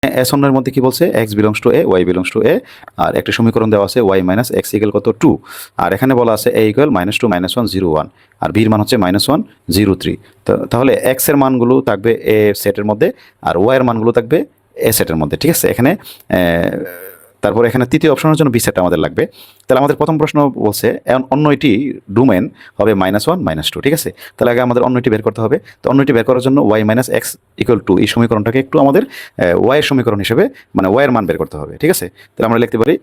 S1 এর মধ্যে কি বলছে x belongs to a y belongs to a, আর একটা সমীকরণ দেওয়া আছে y মাইনাস x ইকুয়াল কত 2, আর এখানে বলা আছে a ইকুয়াল -2 -1 0 1, আর b এর মান হচ্ছে -1 0 3। তাহলে x এর মানগুলো থাকবে a সেটের মধ্যে আর y এর মানগুলো থাকবে a সেটের মধ্যে, ঠিক আছে। এখানে তারপর এখানে তৃতীয় অপশনের জন্য বি সেটটা আমাদের লাগবে। তাহলে আমাদের প্রথম প্রশ্ন বলছে অন্য এটি ডোমেন হবে -1 -2, ঠিক আছে। তাহলে আগে আমাদের অন্য এটি বের করতে হবে। তো অন্য এটি বের করার জন্য y minus x equal to এই সমীকরণটাকে একটু আমাদের y এর সমীকরণ হিসেবে মানে y এর মান বের করতে হবে, ঠিক আছে। তাহলে আমরা লিখতে পারি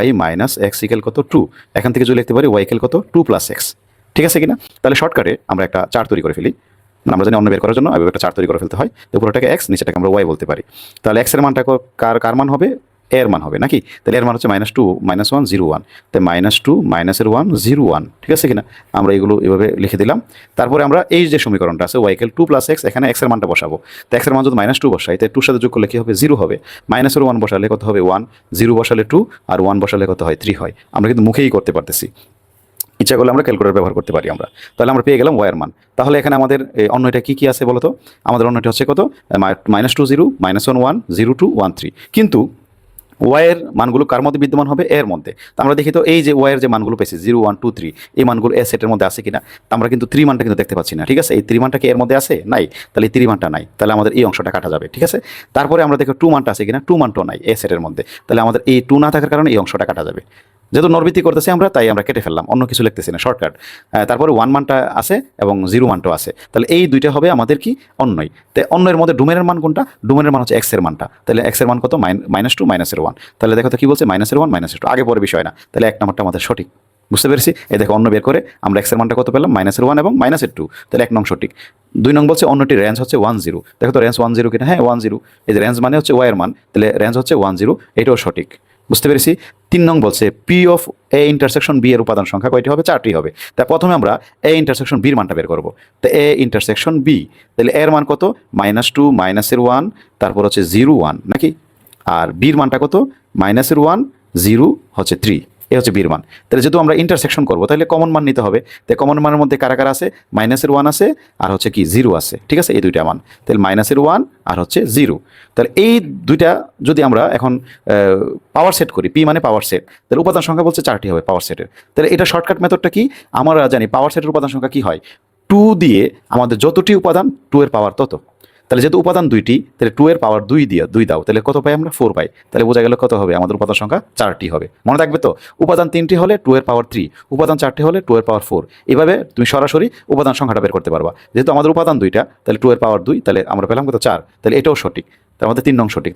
y মাইনাস x ইকুয়াল কত 2, এখান থেকে যদি লিখতে পারি y ইকুয়াল কত 2 + x, ঠিক আছে কিনা। তাহলে শর্টকাটে আমরা একটা চার্ট তৈরি করে ফেলি। আমরা জানি অন্য বের করার জন্য একটা চার্ট তৈরি করে ফেলতে হয়। তো উপরটাকে x, নিচেটাকে আমরা y বলতে পারি। তাহলে x এর মানটা কার মান হবে, এর মান হবে নাকি। তাহলে এর মান হচ্ছে -2 -1 0 1, তাই -2 -1 0 1, ঠিক আছে কিনা। আমরা এগুলো এভাবে লিখে দিলাম। তারপরে আমরা এই যে সমীকরণটা আছে y ইকুয়াল 2 + x, এখানে x এর মানটা বসাবো। তো x এর মান যদি -2 বসাই, তাই 2 সাথে যোগ করলে কি হবে 0 হবে, -1 বসালে কত হবে 1, 0 বসালে 2, আর 1 বসালে কত হয় 3 হয়। আমরা কিন্তু মুখেই করতে পারতেছি, ইচ্ছা করলে আমরা ক্যালকুলেটর ব্যবহার করতে পারি আমরা। তাহলে আমরা পেয়ে গেলাম y এর মান। তাহলে এখানে আমাদের অন্য এটা কি আছে বলো তো। আমাদের অন্য এটা হচ্ছে কত, -2 0 -1 1 0 2 1 3, কিন্তু y এর মানগুলো কার মধ্যে বিদ্যমান হবে, এর মধ্যে। তো আমরা দেখি তো এই যে y এর যে মানগুলো পেয়েছি 0 1 2 3, এই মানগুলো এ সেটের মধ্যে আছে কিনা। আমরা কিন্তু 3 মানটা কিন্তু দেখতে পাচ্ছি না, ঠিক আছে। এই 3 মানটা কি এর মধ্যে আছে, নাই। তাহলে এই 3 মানটা নাই, তাহলে আমাদের এই অংশটা কাটা যাবে, ঠিক আছে। তারপরে আমরা দেখো 2 মানটা আছে কিনা, 2 মানটাও নাই এ সেটের মধ্যে, তাহলে আমাদের এই 2 না থাকার কারণে এই অংশটা কাটা যাবে। যেহেতু নরবৃত্তি করতেছি আমরা, তাই আমরা কেটে ফেললাম, অন্য কিছু লিখতেছি না, শর্টকাট। তারপরে 1 মানটা আছে এবং 0 মানটাও আছে, তাহলে এই দুইটা হবে আমাদের কি অন্যই। তাই অন্যের মধ্যে ডোমেনের মান কোনটা, ডোমেনের মান হচ্ছে x এর মানটা। তাহলে x এর মান কত, -2 -1। তাহলে দেখো তো কি বলছে, -1 -2, আগে পরে বিষয় না। তাহলে এক নম্বরটা আমাদের সঠিক, বুঝতে পেরেছি। এই দেখো অন্য বের করে আমরা x এর মানটা কত পেলাম, -1 এবং -2, তাহলে 1 নং সঠিক। 2 নং বলছে অন্যটির রেঞ্জ হচ্ছে 1 0, দেখো তো রেঞ্জ 1 0 কিনা, হ্যাঁ 1 0। এই যে রেঞ্জ মানে হচ্ছে y এর মান, তাহলে রেঞ্জ হচ্ছে 1 0, এটাও সঠিক, বুঝতে পেরেছি। 3 নং বলছে P of A intersection B এর উপাদান সংখ্যা কয়টি হবে, 4টি হবে। তা প্রথমে আমরা এ ইন্টারসেকশন বির মানটা বের করব। তো এ ইন্টারসেকশন বি, তাহলে এর মান কত, -2 -1, তারপর হচ্ছে 0 1 নাকি, আর বির মানটা কত, -1 0 হচ্ছে 3, এ হচ্ছে বির মান। তাহলে যেহেতু আমরা ইন্টারসেকশন করবো, তাহলে কমন মান নিতে হবে। তাই কমন মানের মধ্যে কারা কারা আছে, -1 আছে আর হচ্ছে কি 0 আছে, ঠিক আছে। এই দুইটা মান, তাহলে -1 আর হচ্ছে 0। তাহলে এই দুইটা যদি আমরা এখন পাওয়ার সেট করি, পি মানে পাওয়ার সেট, তাহলে উপাদান সংখ্যা বলছে 4টি হবে পাওয়ার সেটের। তাহলে এটা শর্টকাট মেথডটা কি, আমরা জানি পাওয়ার সেটের উপাদান সংখ্যা কি হয়, 2 দিয়ে আমাদের যতটি উপাদান 2 এর পাওয়ার তত। তাহলে যেহেতু উপাদান 2টি, তাহলে 2 এর পাওয়ার 2 দাও, তাহলে কত পাই আমরা, 4 পাই। তাহলে বোঝা গেল কত হবে, আমাদের উপাদান সংখ্যা 4টি হবে। মনে রাখবে তো, উপাদান 3টি হলে 2 এর পাওয়ার 3, উপাদান 4টি হলে 2 এর পাওয়ার 4। এভাবে তুমি সরাসরি উপাদান সংখ্যাটা বের করতে পারবা। যেহেতু আমাদের উপাদান 2টা, তাহলে 2 এর পাওয়ার 2, তাহলে আমরা পেলাম কত 4, তাহলে এটাও সঠিক। তার মধ্যে 3 নং সঠিক।